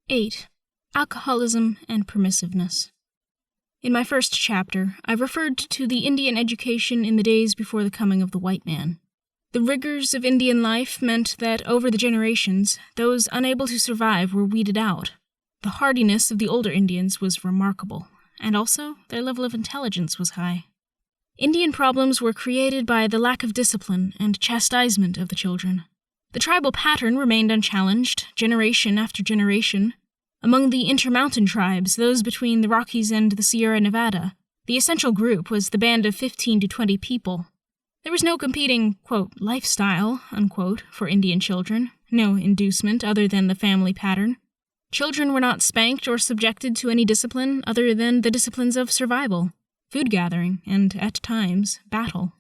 8. Alcoholism and Permissiveness. In my first chapter, I referred to the Indian education in the days before the coming of the white man. The rigors of Indian life meant that over the generations, those unable to survive were weeded out. The hardiness of the older Indians was remarkable, and also their level of intelligence was high. Indian problems were created by the lack of discipline and chastisement of the children. The tribal pattern remained unchallenged, generation after generation. Among the intermountain tribes, those between the Rockies and the Sierra Nevada, the essential group was the band of 15 to 20 people. There was no competing, quote, lifestyle, unquote, for Indian children, no inducement other than the family pattern. Children were not spanked or subjected to any discipline other than the disciplines of survival, food gathering, and, at times, battle.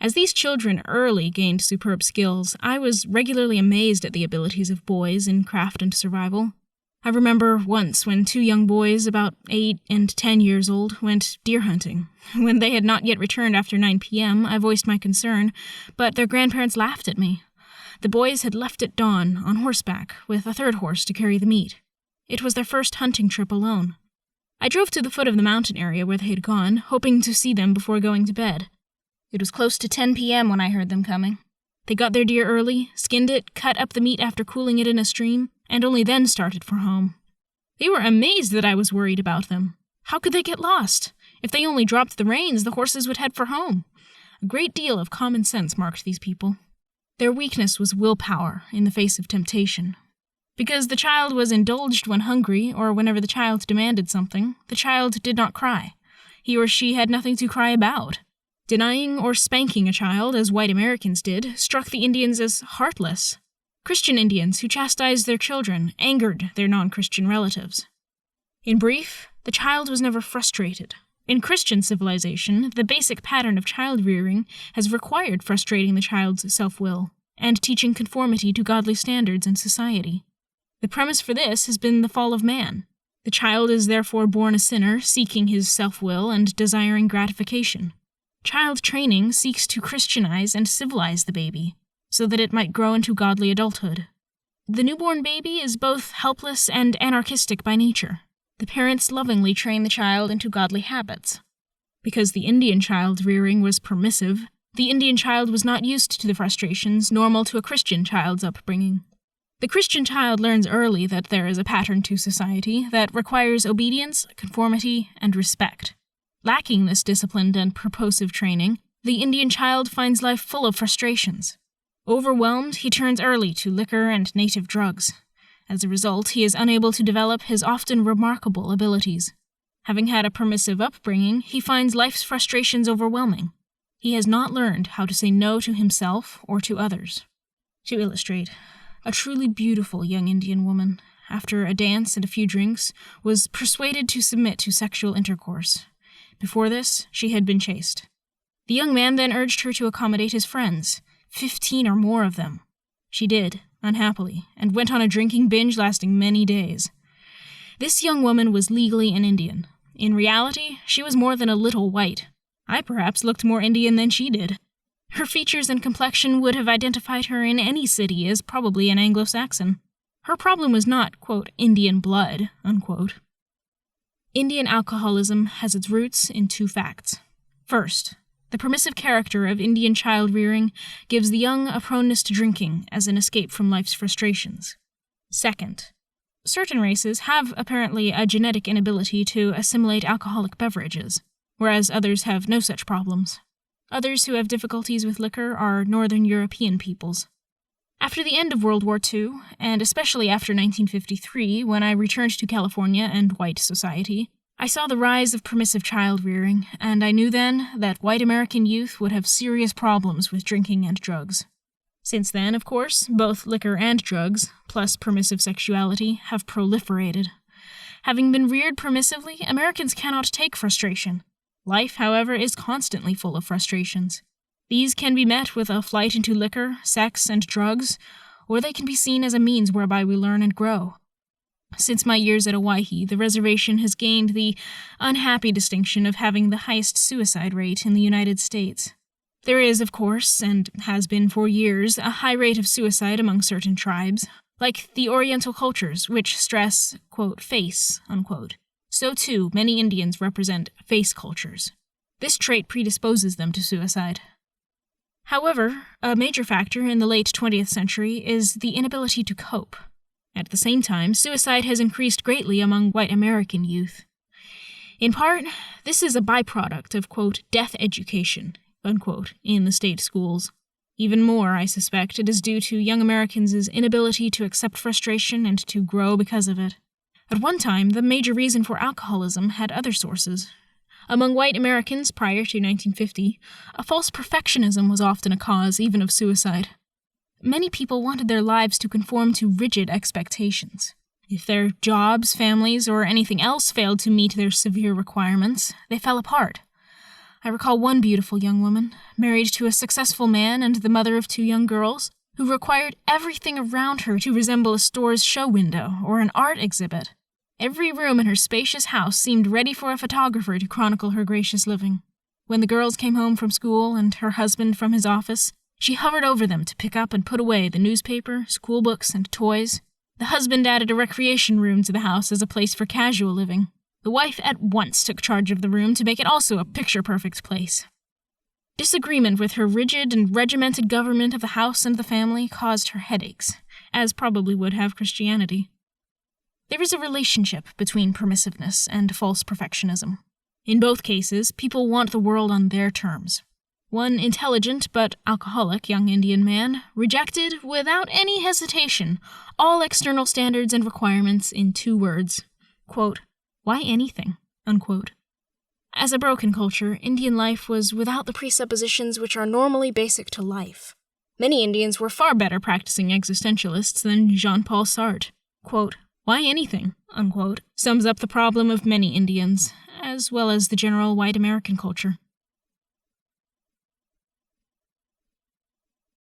As these children early gained superb skills, I was regularly amazed at the abilities of boys in craft and survival. I remember once when 2 young boys, about 8 and 10 years old, went deer hunting. When they had not yet returned after 9 p.m., I voiced my concern, but their grandparents laughed at me. The boys had left at dawn, on horseback, with a 3rd horse to carry the meat. It was their first hunting trip alone. I drove to the foot of the mountain area where they had gone, hoping to see them before going to bed. It was close to 10 p.m. when I heard them coming. They got their deer early, skinned it, cut up the meat after cooling it in a stream, and only then started for home. They were amazed that I was worried about them. How could they get lost? If they only dropped the reins, the horses would head for home. A great deal of common sense marked these people. Their weakness was willpower in the face of temptation. Because the child was indulged when hungry, or whenever the child demanded something, the child did not cry. He or she had nothing to cry about. Denying or spanking a child, as white Americans did, struck the Indians as heartless. Christian Indians who chastised their children angered their non-Christian relatives. In brief, the child was never frustrated. In Christian civilization, the basic pattern of child-rearing has required frustrating the child's self-will and teaching conformity to godly standards in society. The premise for this has been the fall of man. The child is therefore born a sinner, seeking his self-will and desiring gratification. Child training seeks to Christianize and civilize the baby, so that it might grow into godly adulthood. The newborn baby is both helpless and anarchistic by nature. The parents lovingly train the child into godly habits. Because the Indian child rearing was permissive, the Indian child was not used to the frustrations normal to a Christian child's upbringing. The Christian child learns early that there is a pattern to society that requires obedience, conformity, and respect. Lacking this disciplined and purposive training, the Indian child finds life full of frustrations. Overwhelmed, he turns early to liquor and native drugs. As a result, he is unable to develop his often remarkable abilities. Having had a permissive upbringing, he finds life's frustrations overwhelming. He has not learned how to say no to himself or to others. To illustrate, a truly beautiful young Indian woman, after a dance and a few drinks, was persuaded to submit to sexual intercourse. Before this, she had been chaste. The young man then urged her to accommodate his friends, 15 or more of them. She did, unhappily, and went on a drinking binge lasting many days. This young woman was legally an Indian. In reality, she was more than a little white. I perhaps looked more Indian than she did. Her features and complexion would have identified her in any city as probably an Anglo-Saxon. Her problem was not, quote, Indian blood, unquote. Indian alcoholism has its roots in 2 facts. First, the permissive character of Indian child rearing gives the young a proneness to drinking as an escape from life's frustrations. Second, certain races have apparently a genetic inability to assimilate alcoholic beverages, whereas others have no such problems. Others who have difficulties with liquor are Northern European peoples. After the end of World War II, and especially after 1953, when I returned to California and white society, I saw the rise of permissive child rearing, and I knew then that white American youth would have serious problems with drinking and drugs. Since then, of course, both liquor and drugs, plus permissive sexuality, have proliferated. Having been reared permissively, Americans cannot take frustration. Life, however, is constantly full of frustrations. These can be met with a flight into liquor, sex, and drugs, or they can be seen as a means whereby we learn and grow. Since my years at Owyhee, the reservation has gained the unhappy distinction of having the highest suicide rate in the United States. There is, of course, and has been for years, a high rate of suicide among certain tribes. Like the Oriental cultures, which stress, quote, face, unquote, so too many Indians represent face cultures. This trait predisposes them to suicide. However, a major factor in the late 20th century is the inability to cope. At the same time, suicide has increased greatly among white American youth. In part, this is a byproduct of, quote, death education, unquote, in the state schools. Even more, I suspect, it is due to young Americans' inability to accept frustration and to grow because of it. At one time, the major reason for alcoholism had other sources. Among white Americans prior to 1950, a false perfectionism was often a cause even of suicide. Many people wanted their lives to conform to rigid expectations. If their jobs, families, or anything else failed to meet their severe requirements, they fell apart. I recall one beautiful young woman, married to a successful man and the mother of 2 young girls, who required everything around her to resemble a store's show window or an art exhibit. Every room in her spacious house seemed ready for a photographer to chronicle her gracious living. When the girls came home from school and her husband from his office, she hovered over them to pick up and put away the newspaper, school books, and toys. The husband added a recreation room to the house as a place for casual living. The wife at once took charge of the room to make it also a picture-perfect place. Disagreement with her rigid and regimented government of the house and the family caused her headaches, as probably would have Christianity. There is a relationship between permissiveness and false perfectionism. In both cases, people want the world on their terms. One intelligent but alcoholic young Indian man rejected, without any hesitation, all external standards and requirements in 2 words. Quote, "Why anything?" Unquote. As a broken culture, Indian life was without the presuppositions which are normally basic to life. Many Indians were far better practicing existentialists than Jean-Paul Sartre. Quote, "Why anything?" Unquote, sums up the problem of many Indians, as well as the general white American culture.